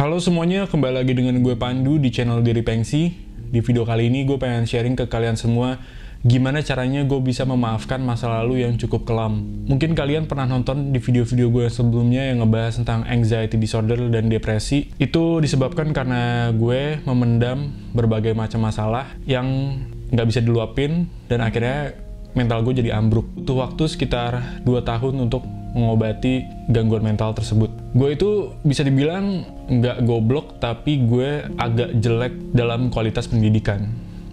Halo semuanya, kembali lagi dengan gue Pandu di channel Diri Pengsi. Di video kali ini gue pengen sharing ke kalian semua gimana caranya gue bisa memaafkan masa lalu yang cukup kelam. Mungkin kalian pernah nonton di video-video gue sebelumnya yang ngebahas tentang anxiety disorder dan depresi. Itu disebabkan karena gue memendam berbagai macam masalah yang nggak bisa diluapin dan akhirnya mental gue jadi ambruk. Butuh waktu sekitar 2 tahun untuk mengobati gangguan mental tersebut. Gue itu bisa dibilang nggak goblok, tapi gue agak jelek dalam kualitas pendidikan.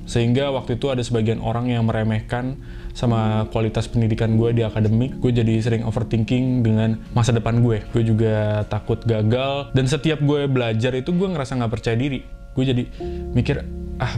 Sehingga waktu itu ada sebagian orang yang meremehkan sama kualitas pendidikan gue di akademik. Gue jadi sering overthinking dengan masa depan gue. Gue juga takut gagal, dan setiap gue belajar itu gue ngerasa nggak percaya diri. Gue jadi mikir,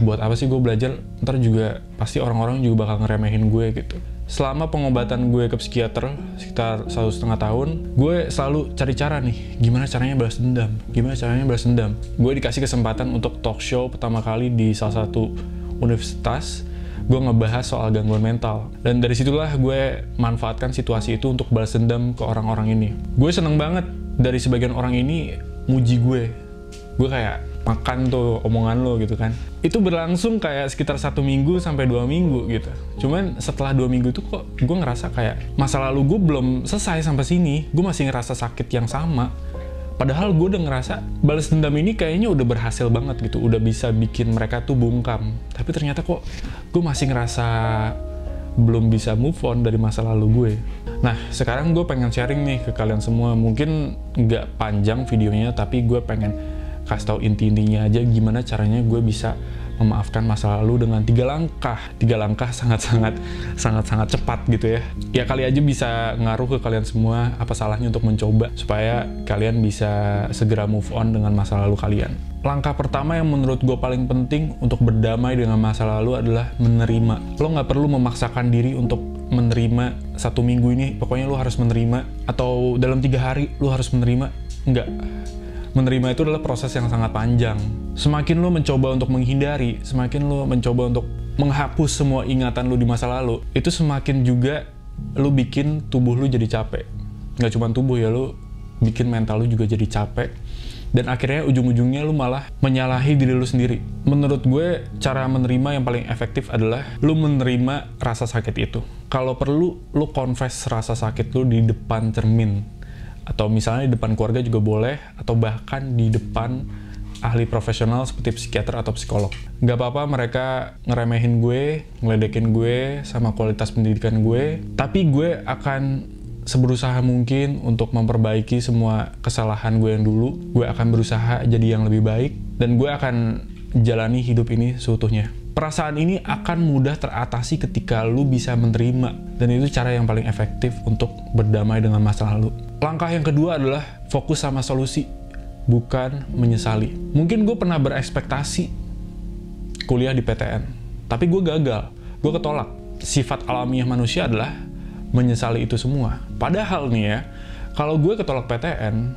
buat apa sih gue belajar? Ntar juga pasti orang-orang juga bakal ngeremehin gue gitu. Selama pengobatan gue ke psikiater sekitar 1,5 tahun, gue selalu cari cara nih, gimana caranya balas dendam, gimana caranya balas dendam. Gue dikasih kesempatan untuk talk show pertama kali di salah satu universitas. Gue ngebahas soal gangguan mental, dan dari situlah gue manfaatkan situasi itu untuk balas dendam ke orang-orang ini. Gue seneng banget dari sebagian orang ini muji gue. Gue kayak makan tuh omongan lo gitu kan. Itu berlangsung kayak sekitar 1 minggu sampai 2 minggu gitu. Cuman setelah 2 minggu itu kok gue ngerasa kayak masa lalu gue belum selesai sampai sini. Gue masih ngerasa sakit yang sama. Padahal gue udah ngerasa balas dendam ini kayaknya udah berhasil banget gitu. Udah bisa bikin mereka tuh bungkam. Tapi ternyata kok gue masih ngerasa belum bisa move on dari masa lalu gue. Nah, sekarang gue pengen sharing nih ke kalian semua. Mungkin nggak panjang videonya, tapi gue pengen kasih tahu inti-intinya aja gimana caranya gue bisa memaafkan masa lalu dengan 3 langkah. 3 langkah sangat-sangat cepat gitu ya. Ya kali aja bisa ngaruh ke kalian semua. Apa salahnya untuk mencoba supaya kalian bisa segera move on dengan masa lalu kalian. Langkah pertama yang menurut gue paling penting untuk berdamai dengan masa lalu adalah menerima. Lo nggak perlu memaksakan diri untuk menerima 1 minggu ini, pokoknya lo harus menerima, atau dalam 3 hari lo harus menerima. Enggak. Menerima itu adalah proses yang sangat panjang. Semakin lo mencoba untuk menghindari, semakin lo mencoba untuk menghapus semua ingatan lo di masa lalu, itu semakin juga lo bikin tubuh lo jadi capek. Nggak cuma tubuh ya, lo bikin mental lo juga jadi capek. Dan akhirnya ujung-ujungnya lo malah menyalahi diri lo sendiri. Menurut gue, cara menerima yang paling efektif adalah lo menerima rasa sakit itu. Kalau perlu, lo confess rasa sakit lo di depan cermin. Atau misalnya di depan keluarga juga boleh, atau bahkan di depan ahli profesional seperti psikiater atau psikolog. Nggak apa-apa mereka ngeremehin gue, ngeledekin gue sama kualitas pendidikan gue, tapi gue akan seberusaha mungkin untuk memperbaiki semua kesalahan gue yang dulu. Gue akan berusaha jadi yang lebih baik, dan gue akan jalani hidup ini seutuhnya. Perasaan ini akan mudah teratasi ketika lu bisa menerima, dan itu cara yang paling efektif untuk berdamai dengan masa lalu. Langkah yang kedua adalah fokus sama solusi, bukan menyesali. Mungkin gue pernah berekspektasi kuliah di PTN, tapi gue gagal, gue ketolak. Sifat alamiah manusia adalah menyesali itu semua. Padahal nih ya, kalau gue ketolak PTN,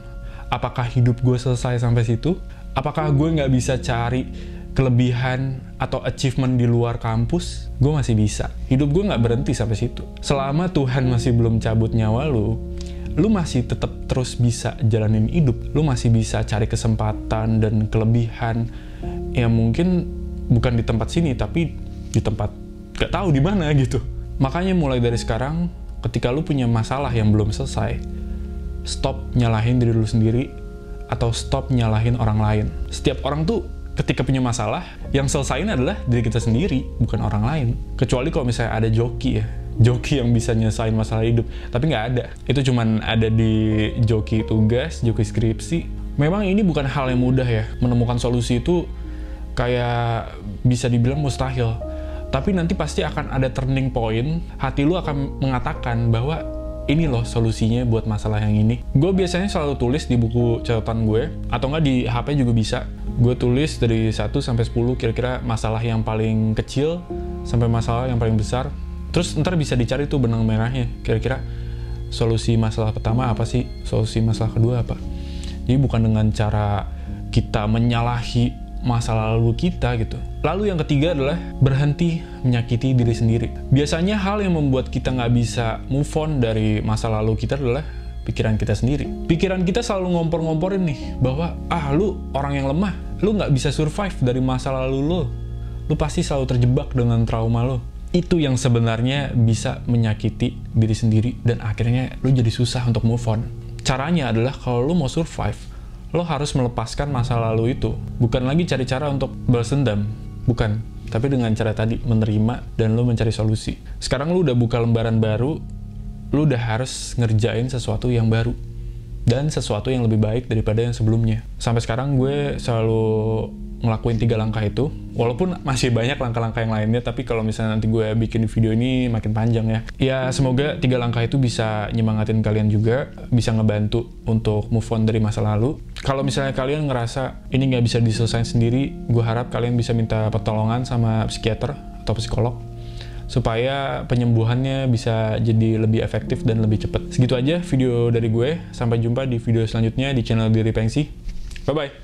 apakah hidup gue selesai sampai situ? Apakah gue nggak bisa cari kelebihan atau achievement di luar kampus? Gue masih bisa. Hidup gue nggak berhenti sampai situ. Selama Tuhan masih belum cabut nyawa lu masih tetap terus bisa jalanin hidup. Lu masih bisa cari kesempatan dan kelebihan yang mungkin bukan di tempat sini, tapi di tempat gak tahu di mana gitu. Makanya mulai dari sekarang, ketika lu punya masalah yang belum selesai, stop nyalahin diri lu sendiri atau stop nyalahin orang lain. Setiap orang tuh ketika punya masalah, yang selesain adalah diri kita sendiri, bukan orang lain. Kecuali kalau misalnya ada joki ya, joki yang bisa nyelesain masalah hidup, tapi nggak ada. Itu cuman ada di joki tugas, joki skripsi. Memang ini bukan hal yang mudah ya, menemukan solusi itu kayak bisa dibilang mustahil. Tapi nanti pasti akan ada turning point, hati lu akan mengatakan bahwa ini loh solusinya buat masalah yang ini. Gue biasanya selalu tulis di buku catatan gue, atau nggak di HP juga bisa. Gue tulis dari 1 sampai 10 kira-kira masalah yang paling kecil sampai masalah yang paling besar. Terus ntar bisa dicari tuh benang merahnya. Kira-kira solusi masalah pertama apa sih? Solusi masalah kedua apa? Jadi bukan dengan cara kita menyalahi masa lalu kita gitu. Lalu yang ketiga adalah berhenti menyakiti diri sendiri. Biasanya hal yang membuat kita nggak bisa move on dari masa lalu kita adalah pikiran kita sendiri. Pikiran kita selalu ngompor-ngomporin nih, bahwa lu orang yang lemah, lu nggak bisa survive dari masa lalu lu pasti selalu terjebak dengan trauma lo. Itu yang sebenarnya bisa menyakiti diri sendiri, dan akhirnya lu jadi susah untuk move on. Caranya adalah kalau lu mau survive, lo harus melepaskan masa lalu itu. Bukan lagi cari cara untuk balas dendam, bukan. Tapi dengan cara tadi, menerima dan lo mencari solusi. Sekarang lu udah buka lembaran baru, lu udah harus ngerjain sesuatu yang baru dan sesuatu yang lebih baik daripada yang sebelumnya. Sampai sekarang gue selalu ngelakuin 3 langkah itu, walaupun masih banyak langkah-langkah yang lainnya, tapi kalau misalnya nanti gue bikin video ini makin panjang ya. Ya semoga 3 langkah itu bisa nyemangatin kalian juga, bisa ngebantu untuk move on dari masa lalu. Kalau misalnya kalian ngerasa ini nggak bisa diselesaikan sendiri, gue harap kalian bisa minta pertolongan sama psikiater atau psikolog, supaya penyembuhannya bisa jadi lebih efektif dan lebih cepat. Segitu aja video dari gue, sampai jumpa di video selanjutnya di channel Diri Pengsi. Bye-bye!